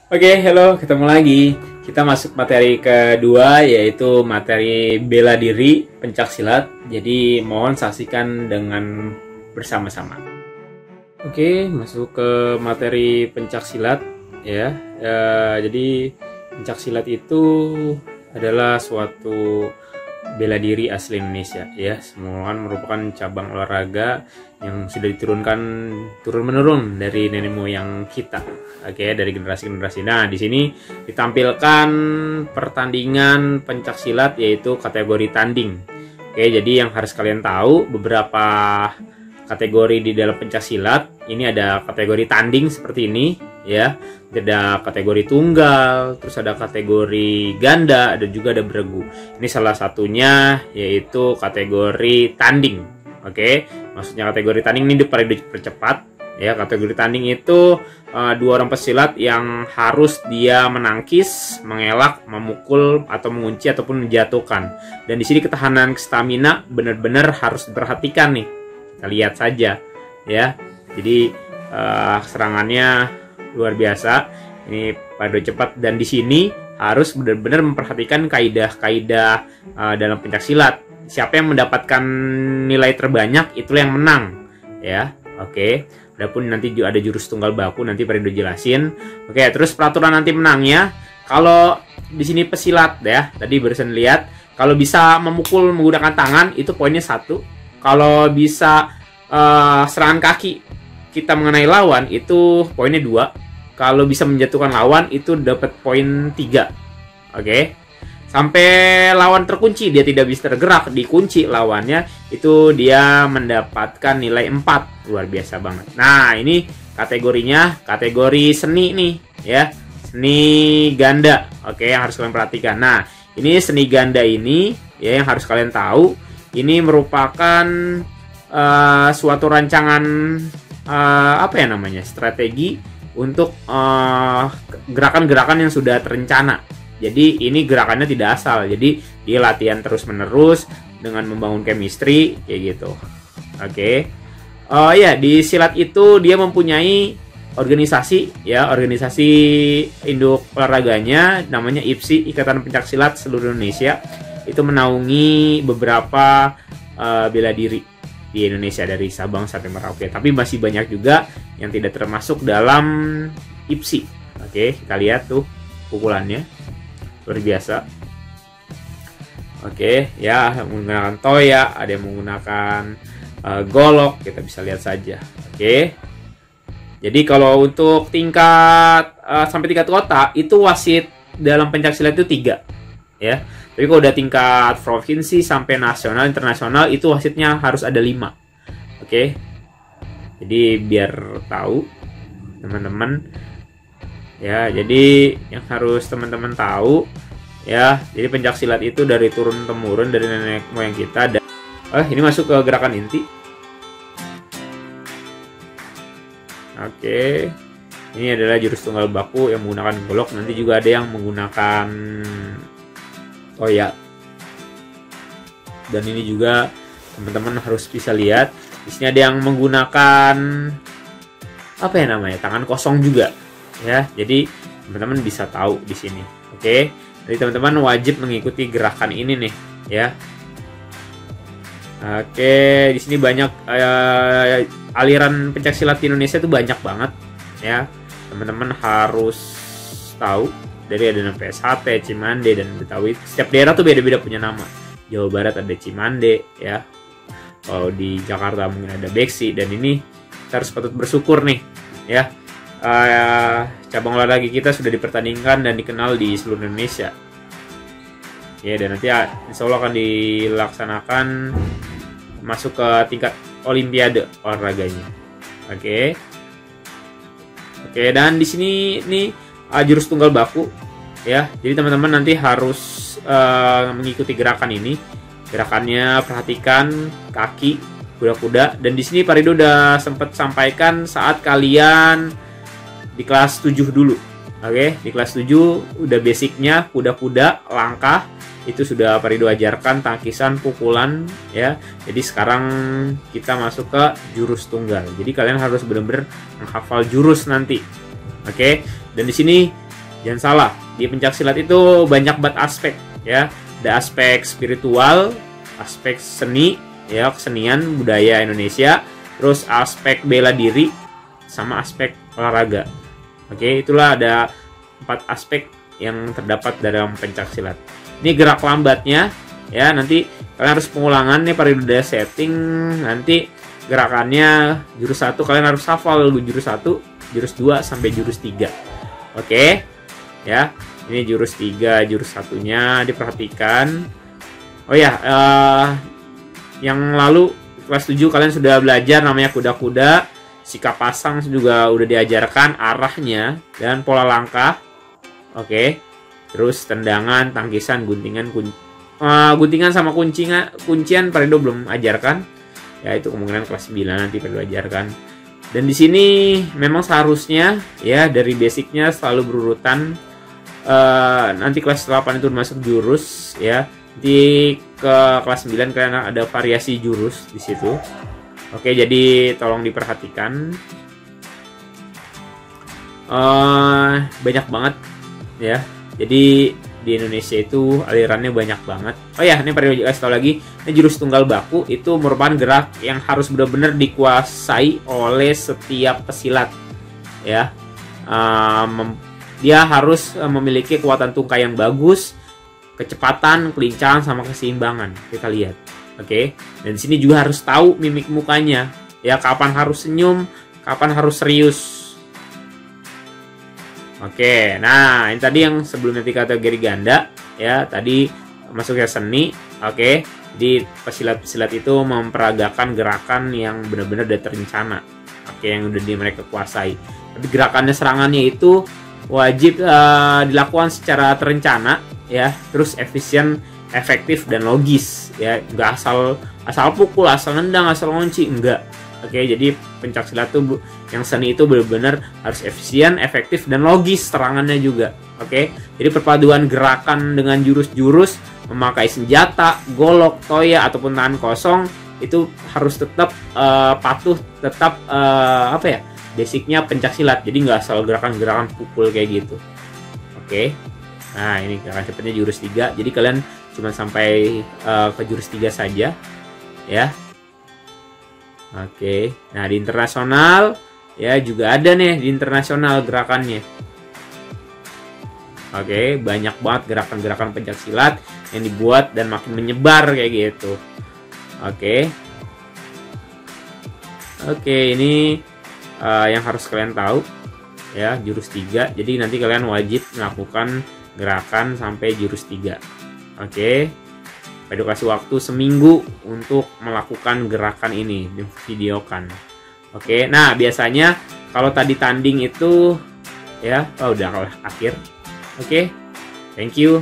Oke, halo, ketemu lagi. Kita masuk materi kedua, yaitu materi bela diri pencaksilat. Jadi, mohon saksikan dengan bersama-sama. Oke, masuk ke materi pencaksilat ya. Jadi, pencaksilat itu adalah suatu bela diri asli Indonesia ya. Semula merupakan cabang olahraga yang sudah diturunkan turun-menurun dari nenek moyang kita. Oke, dari generasi-generasi. Nah, di sini ditampilkan pertandingan pencaksilat yaitu kategori tanding. Oke, jadi yang harus kalian tahu beberapa kategori di dalam pencaksilat. Ini ada kategori tanding seperti ini ya. Ada kategori tunggal, terus ada kategori ganda, dan juga ada beregu. Ini salah satunya yaitu kategori tanding. Oke, maksudnya kategori tanding ini dipercepat. Ya, kategori tanding itu dua orang pesilat yang harus dia menangkis, mengelak, memukul atau mengunci ataupun menjatuhkan. Dan di sini ketahanan stamina benar-benar harus diperhatikan nih. Kita lihat saja ya. Jadi serangannya luar biasa. Ini pada cepat, dan di sini harus benar-benar memperhatikan kaidah-kaidah dalam pencaksilat. Siapa yang mendapatkan nilai terbanyak itulah yang menang ya. Oke. Adapun nanti ada jurus tunggal baku, nanti Perindo jelasin. Oke, terus peraturan nanti menangnya. Kalau di sini pesilat ya, tadi barusan lihat, kalau bisa memukul menggunakan tangan itu poinnya 1. Kalau bisa serangan kaki kita mengenai lawan itu poinnya 2. Kalau bisa menjatuhkan lawan itu dapat poin 3. Oke. Sampai lawan terkunci, dia tidak bisa tergerak, dikunci lawannya, itu dia mendapatkan nilai 4. Luar biasa banget. Nah, ini kategorinya kategori seni nih ya. Seni ganda. Oke, yang harus kalian perhatikan. Nah, ini seni ganda ini ya yang harus kalian tahu. Ini merupakan suatu rancangan apa ya namanya? Strategi untuk gerakan-gerakan yang sudah terencana. Jadi ini gerakannya tidak asal. Jadi dia latihan terus-menerus dengan membangun chemistry kayak gitu. Oke. Oh ya, di silat itu dia mempunyai organisasi ya, organisasi induk olahraganya namanya IPSI, Ikatan Pencaksilat Seluruh Indonesia. Itu menaungi beberapa bela diri di Indonesia dari Sabang sampai Merauke. Tapi masih banyak juga yang tidak termasuk dalam IPSI. Oke, kita lihat tuh pukulannya. Luar biasa. Oke, ya menggunakan toya, ada yang menggunakan golok, kita bisa lihat saja. Oke. Jadi kalau untuk tingkat sampai tingkat kota itu wasit dalam pencaksilat itu 3 ya. Tapi kalau udah tingkat provinsi sampai nasional, internasional itu wasitnya harus ada 5. Oke. Jadi biar tahu teman-teman ya, jadi yang harus teman-teman tahu ya, jadi pencaksilat itu dari turun temurun dari nenek moyang kita. Dan ini masuk ke gerakan inti. Oke, ini adalah jurus tunggal baku yang menggunakan golok. Nanti juga ada yang menggunakan toya. Dan ini juga teman-teman harus bisa lihat. Di sini ada yang menggunakan apa ya namanya, tangan kosong juga. Ya, jadi teman-teman bisa tahu di sini. Oke, jadi teman-teman wajib mengikuti gerakan ini nih, ya. Oke, di sini banyak aliran pencaksilat di Indonesia itu banyak banget, ya. Teman-teman harus tahu dari ada nama PSHT, Cimande, dan Betawi. Setiap daerah tuh beda-beda punya nama. Jawa Barat ada Cimande, ya. Kalau di Jakarta mungkin ada Beksi, dan ini kita harus patut bersyukur nih, ya. Cabang olahraga kita sudah dipertandingkan dan dikenal di seluruh Indonesia ya, dan nanti insya Allah akan dilaksanakan masuk ke tingkat olimpiade olahraganya. Oke, dan di sini nih jurus tunggal baku ya, jadi teman-teman nanti harus mengikuti gerakan ini. Gerakannya perhatikan kaki kuda-kuda, dan di sini Perindo udah sempat sampaikan saat kalian di kelas 7 dulu. Oke, di kelas 7 udah basicnya kuda-kuda, langkah itu sudah Perindo ajarkan, tangkisan, pukulan ya. Jadi sekarang kita masuk ke jurus tunggal. Jadi kalian harus benar-benar menghafal jurus nanti. Oke. Dan di sini Jangan salah, di pencaksilat itu banyak banget aspek ya. Ada aspek spiritual, aspek seni ya, kesenian budaya Indonesia, terus aspek bela diri sama aspek olahraga. Oke, itulah ada 4 aspek yang terdapat dalam pencaksilat. Ini gerak lambatnya ya, nanti kalian harus pengulangan nih pada udah setting. Nanti gerakannya jurus 1 kalian harus hafal jurus 1, jurus 2 sampai jurus 3. Oke. Ya, ini jurus 3, jurus 1-nya diperhatikan. Oh ya, yang lalu kelas 7 kalian sudah belajar namanya kuda-kuda, sikap pasang juga udah diajarkan, arahnya dan pola langkah. Oke. Terus tendangan, tangkisan, guntingan, guntingan sama kuncian Paredo belum ajarkan. Ya, itu kemungkinan kelas 9 nanti Paredo ajarkan. Dan di sini memang seharusnya ya dari basicnya selalu berurutan. Nanti kelas 8 itu masuk jurus ya. Di ke kelas 9 kalian ada variasi jurus di situ. Oke, jadi tolong diperhatikan. Banyak banget ya. Jadi di Indonesia itu alirannya banyak banget. Oh ya, ini perlu kasih tahu lagi, ini jurus tunggal baku itu merupakan gerak yang harus benar-benar dikuasai oleh setiap pesilat ya. Dia harus memiliki kekuatan tungkai yang bagus, kecepatan, kelincahan, sama keseimbangan. Kita lihat, oke. Dan di sini juga harus tahu mimik mukanya, ya, kapan harus senyum, kapan harus serius. Oke, nah ini tadi yang sebelumnya di kategori ganda, ya, tadi masuknya seni, oke. Di pesilat-pesilat itu memperagakan gerakan yang benar-benar udah terencana, oke, yang udah mereka kuasai. Tapi gerakannya, serangannya itu wajib dilakukan secara terencana ya, terus efisien, efektif dan logis ya, nggak asal pukul, asal nendang, asal ngunci, enggak. Oke, jadi pencaksilat tuh yang seni itu benar-benar harus efisien, efektif dan logis serangannya juga. Oke, jadi perpaduan gerakan dengan jurus-jurus, memakai senjata, golok, toya ataupun tangan kosong itu harus tetap patuh, tetap apa ya, basicnya pencaksilat, jadi nggak asal gerakan-gerakan pukul kayak gitu. Oke. Nah, ini gerakan cepatnya jurus 3. Jadi kalian cuma sampai ke jurus 3 saja ya. Oke. Nah, di internasional ya juga ada nih, di internasional gerakannya. Oke, banyak banget gerakan-gerakan pencaksilat yang dibuat dan makin menyebar kayak gitu. Oke. Oke, ini yang harus kalian tahu ya, jurus 3. Jadi nanti kalian wajib melakukan gerakan sampai jurus 3. Oke. Paredo kasih waktu seminggu untuk melakukan gerakan ini, divideokan. Oke. Nah, biasanya kalau tadi tanding itu ya, udah akhir. Oke. Thank you.